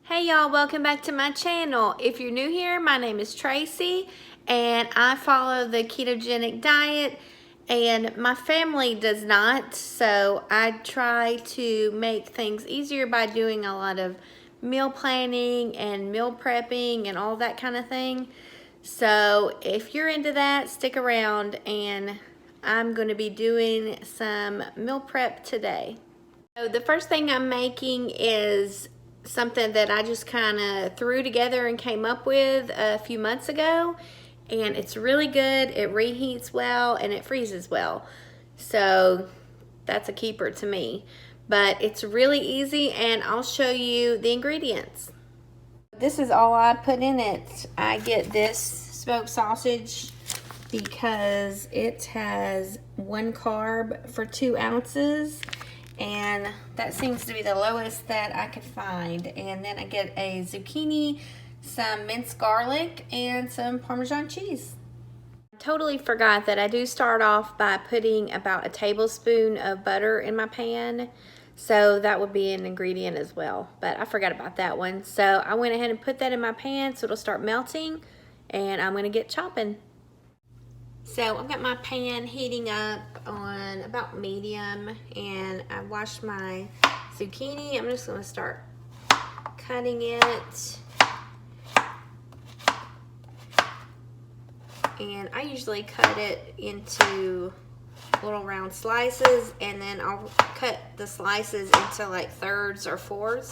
Hey y'all, welcome back to my channel. If you're new here, my name is Tracy and I follow the ketogenic diet, and my family does not, so I try to make things easier by doing a lot of meal planning and meal prepping and all that kind of thing. So if you're into that, stick around, and I'm going to be doing some meal prep today. So the first thing I'm making is something that I just kind of threw together and came up with a few months ago, and it's really good. It reheats well and it freezes well, so that's a keeper to me. But it's really easy, and I'll show you the ingredients. This is all I put in it. I get this smoked sausage because it has 1 carb for 2 ounces, and that seems to be the lowest that I could find. And then I get a zucchini, some minced garlic, and some Parmesan cheese. Totally forgot that I do start off by putting about a tablespoon of butter in my pan, so that would be an ingredient as well, but I forgot about that one. So I went ahead and put that in my pan so it'll start melting, and I'm gonna get chopping. So I've got my pan heating up on about medium, and I washed my zucchini. I'm just gonna start cutting it. And I usually cut it into little round slices, and then I'll cut the slices into like thirds or fourths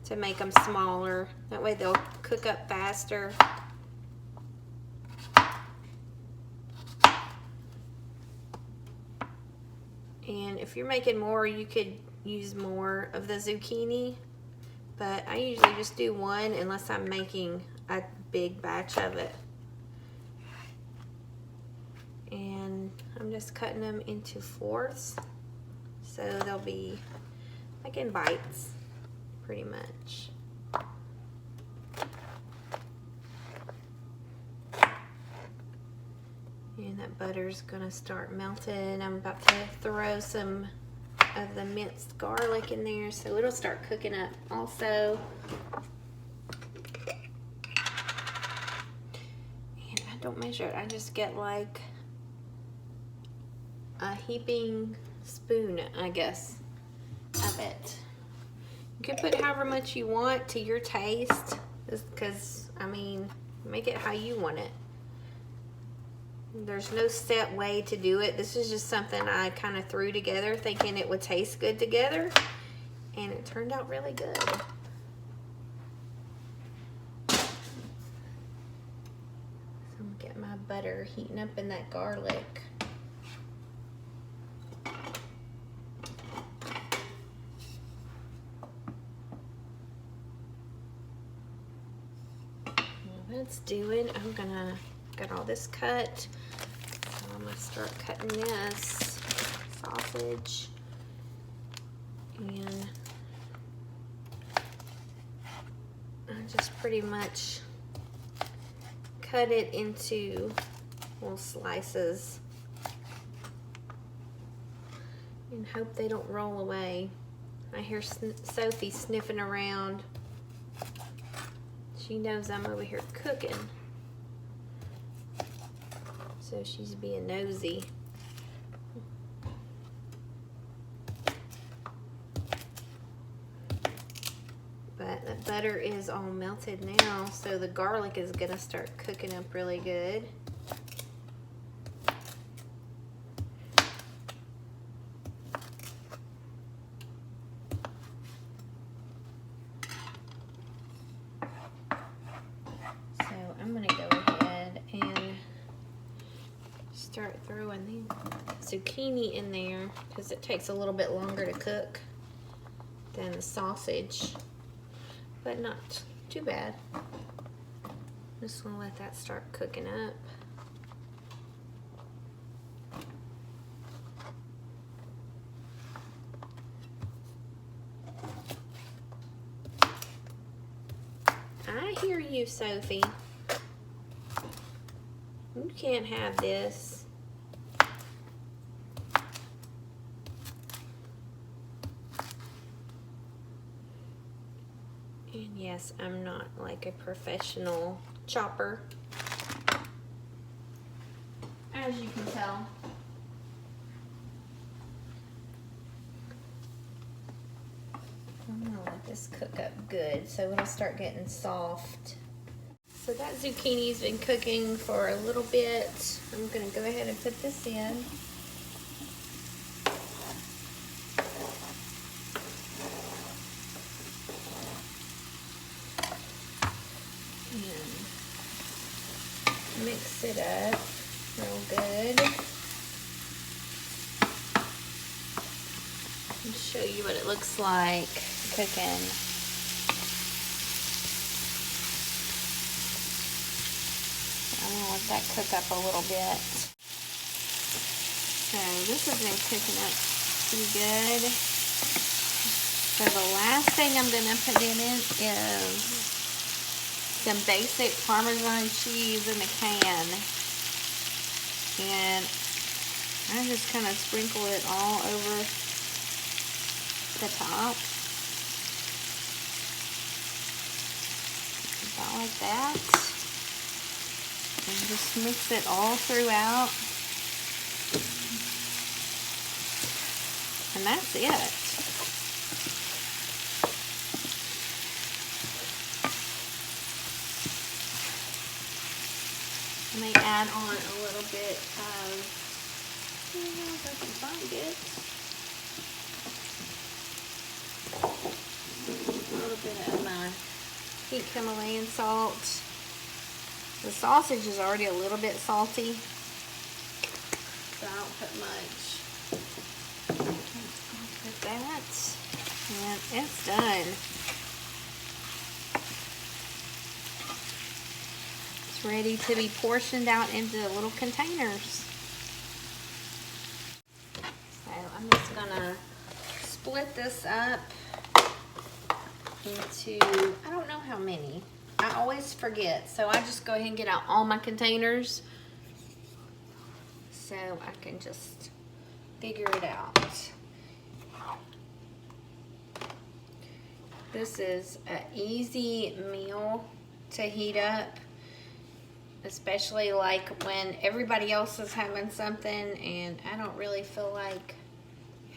to make them smaller. That way they'll cook up faster. And if you're making more, you could use more of the zucchini, but I usually just do one unless I'm making a big batch of it. And I'm just cutting them into fourths, so they'll be like in bites, pretty much. And that butter's gonna start melting. I'm about to throw some of the minced garlic in there, so it'll start cooking up also. And I don't measure it, I just get like a heaping spoon, I guess, of it. You can put however much you want to your taste, because, I mean, make it how you want it. There's no set way to do it. This is just something I kind of threw together thinking it would taste good together, and it turned out really good. So I'm gonna get my butter heating up in that garlic. What it's doing, I'm gonna get all this cut. So I'm gonna start cutting this sausage, and I just pretty much cut it into little slices and hope they don't roll away. I hear Sophie sniffing around. She knows I'm over here cooking, so she's being nosy. But the butter is all melted now, so the garlic is gonna start cooking up really good. I'm gonna go ahead and start throwing the zucchini in there, because it takes a little bit longer to cook than the sausage, but not too bad. I'm just gonna let that start cooking up. I hear you, Sophie. You can't have this. And yes, I'm not like a professional chopper, as you can tell. I'm gonna let this cook up good so it'll start getting soft. So that zucchini's been cooking for a little bit. I'm gonna go ahead and put this in. And mix it up real good. I'll show you what it looks like cooking. I'm gonna let that cook up a little bit. So this has been cooking up pretty good. So the last thing I'm gonna put in it is some basic Parmesan cheese in a can. And I just kind of sprinkle it all over the top. About like that. And just mix it all throughout. And that's it. I may add on a little bit of, I don't know if I can find it. A little bit of my pink Himalayan salt. The sausage is already a little bit salty, so I don't put much. I'll put that, and it's done. It's ready to be portioned out into little containers. So I'm just gonna split this up into, I don't know how many. I always forget, so I just go ahead and get out all my containers so I can just figure it out. This is an easy meal to heat up, especially like when everybody else is having something and I don't really feel like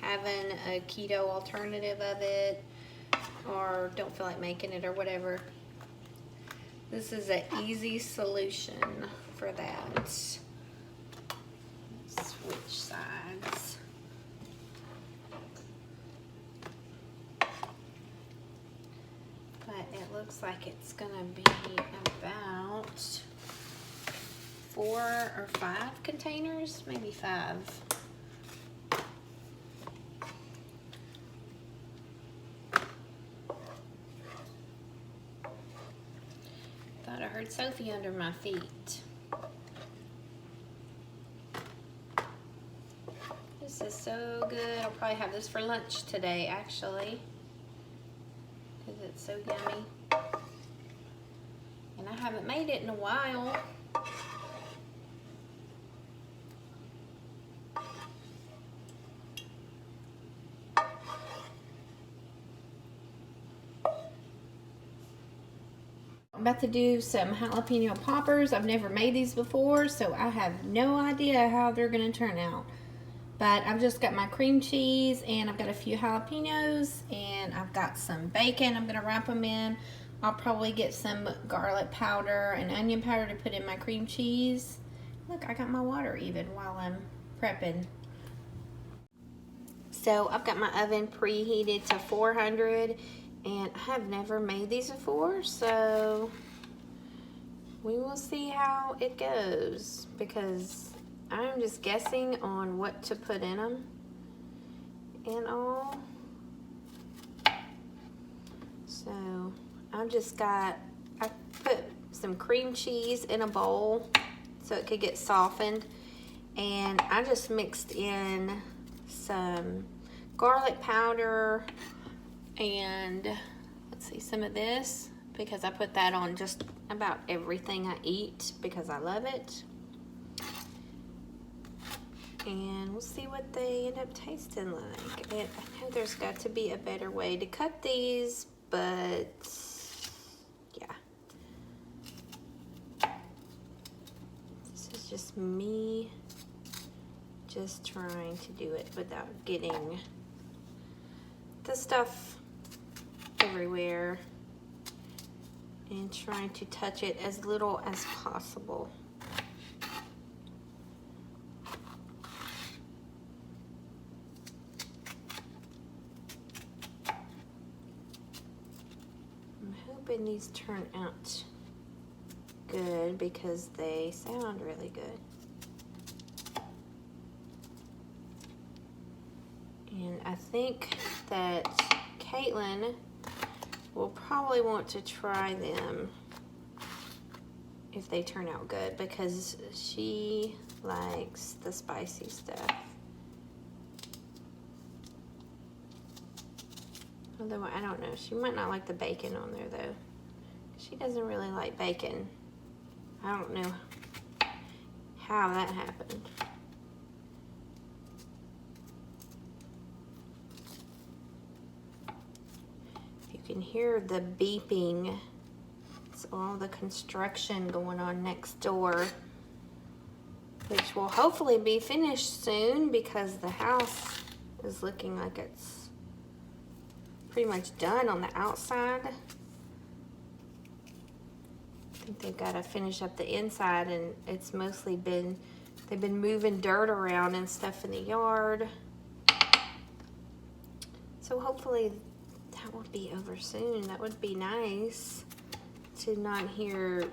having a keto alternative of it, or don't feel like making it or whatever. This is an easy solution for that. Switch sides. But it looks like it's gonna be about 4 or 5 containers, maybe 5. Thought I heard Sophie under my feet. This is so good. I'll probably have this for lunch today, actually, because it's so yummy. And I haven't made it in a while. I'm about to do some jalapeno poppers. I've never made these before, so I have no idea how they're gonna turn out. But I've just got my cream cheese, and I've got a few jalapenos, and I've got some bacon I'm gonna wrap them in. I'll probably get some garlic powder and onion powder to put in my cream cheese. Look, I got my water even while I'm prepping. So I've got my oven preheated to 400, and I have never made these before, so we will see how it goes, because I'm just guessing on what to put in them and all. So I put some cream cheese in a bowl so it could get softened, and I just mixed in some garlic powder and let's see, some of this, because I put that on just about everything I eat because I love it. And we'll see what they end up tasting like. And I know there's got to be a better way to cut these, but That's me just trying to do it without getting the stuff everywhere and trying to touch it as little as possible. I'm hoping these turn out good because they sound really good. And I think that Caitlin will probably want to try them if they turn out good because she likes the spicy stuff. Although I don't know, she might not like the bacon on there though. She doesn't really like bacon. I don't know how that happened. You can hear the beeping. It's all the construction going on next door, which will hopefully be finished soon because the house is looking like it's pretty much done on the outside. I think they've got to finish up the inside, and it's mostly been, they've been moving dirt around and stuff in the yard. So hopefully that will be over soon. That would be nice to not hear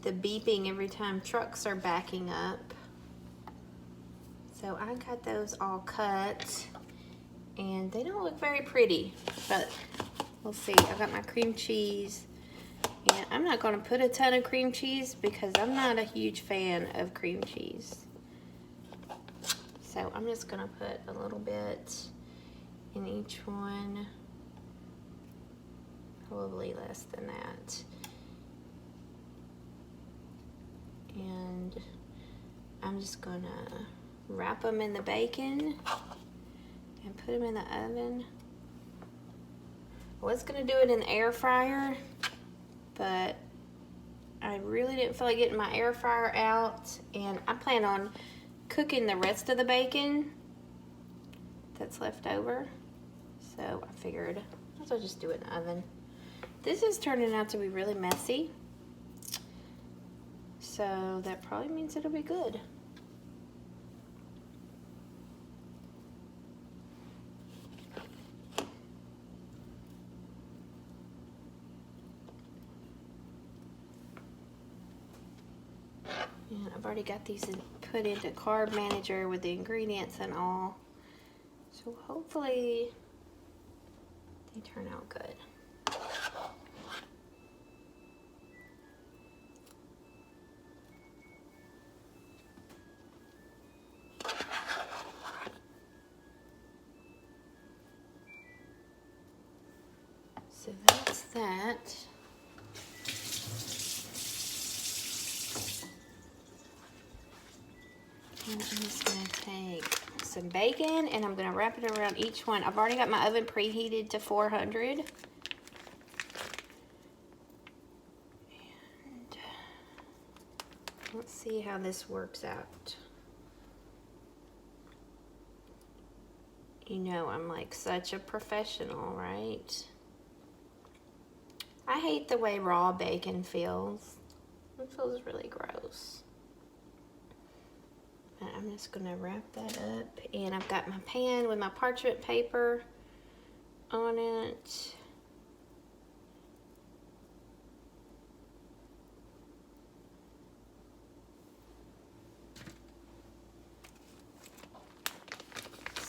the beeping every time trucks are backing up. So I got those all cut and they don't look very pretty, but we'll see. I got my cream cheese, and I'm not gonna put a ton of cream cheese because I'm not a huge fan of cream cheese. So I'm just gonna put a little bit in each one. Probably less than that. And I'm just gonna wrap them in the bacon and put them in the oven. I was gonna do it in the air fryer, but I really didn't feel like getting my air fryer out, and I plan on cooking the rest of the bacon that's left over. So I figured I'll just do it in the oven. This is turning out to be really messy, so that probably means it'll be good. And I've already got these put into Carb Manager with the ingredients and all, so hopefully they turn out good. So that's that. And I'm just going to take some bacon and I'm going to wrap it around each one. I've already got my oven preheated to 400. And let's see how this works out. You know, I'm like such a professional, right? I hate the way raw bacon feels. It feels really gross. But I'm just gonna wrap that up, and I've got my pan with my parchment paper on it.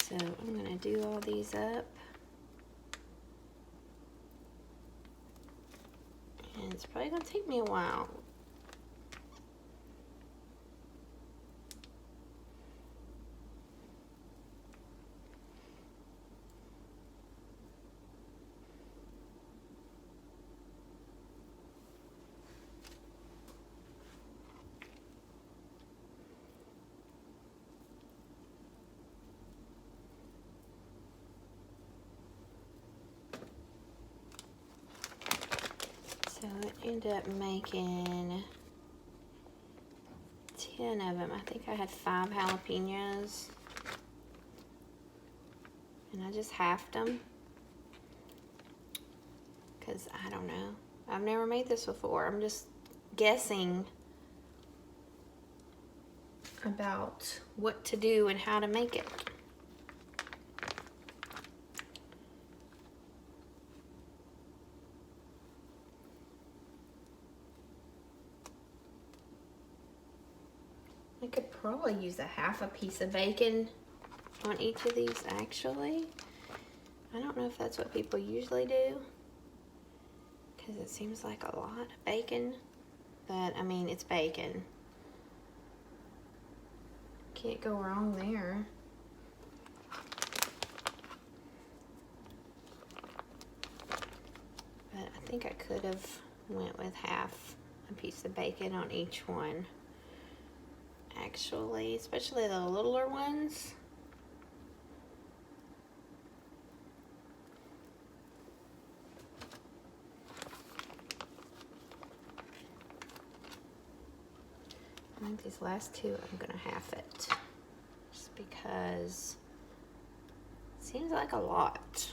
So I'm gonna do all these up. And it's probably gonna take me a while. So it ended up making 10 of them. I think I had 5 jalapenos. And I just halved them. Because I don't know. I've never made this before. I'm just guessing about what to do and how to make it. I could probably use a half a piece of bacon on each of these, actually. I don't know if that's what people usually do, because it seems like a lot of bacon, but I mean, it's bacon. Can't go wrong there. But I think I could have went with half a piece of bacon on each one. Actually, especially the littler ones. I think these last two I'm gonna half it, just because it seems like a lot.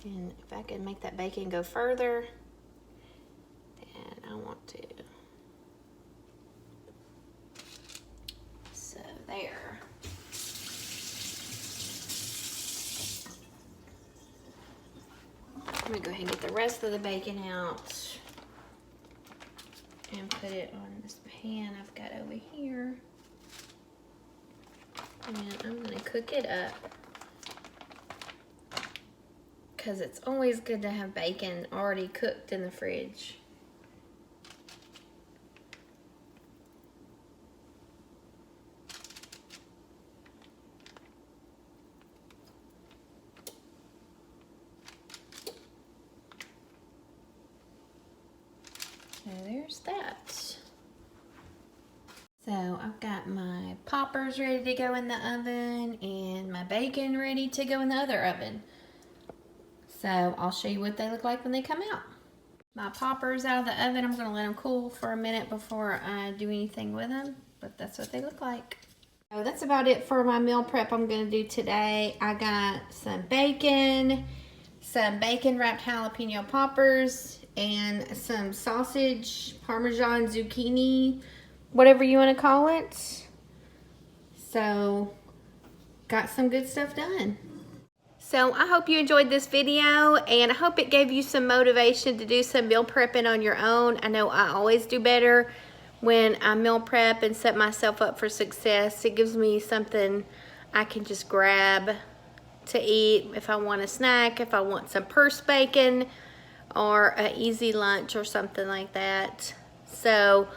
And if I can make that bacon go further, then I want to. So there. I'm gonna go ahead and get the rest of the bacon out and put it on this pan I've got over here. And I'm gonna cook it up, because it's always good to have bacon already cooked in the fridge. So there's that. So I've got my poppers ready to go in the oven and my bacon ready to go in the other oven. So I'll show you what they look like when they come out. My poppers out of the oven, I'm gonna let them cool for a minute before I do anything with them, but that's what they look like. So that's about it for my meal prep I'm gonna do today. I got some bacon wrapped jalapeno poppers, and some sausage, Parmesan, zucchini, whatever you want to call it. So, got some good stuff done. So, I hope you enjoyed this video, and I hope it gave you some motivation to do some meal prepping on your own. I know I always do better when I meal prep and set myself up for success. It gives me something I can just grab to eat if I want a snack, if I want some purse bacon, or an easy lunch or something like that. So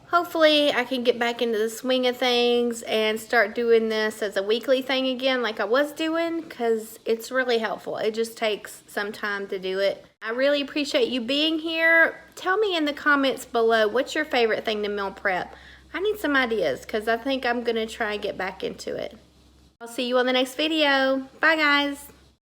hopefully I can get back into the swing of things and start doing this as a weekly thing again like I was doing, because it's really helpful. It just takes some time to do it. I really appreciate you being here. Tell me in the comments below, what's your favorite thing to meal prep? I need some ideas, because I think I'm going to try and get back into it. I'll see you on the next video. Bye guys.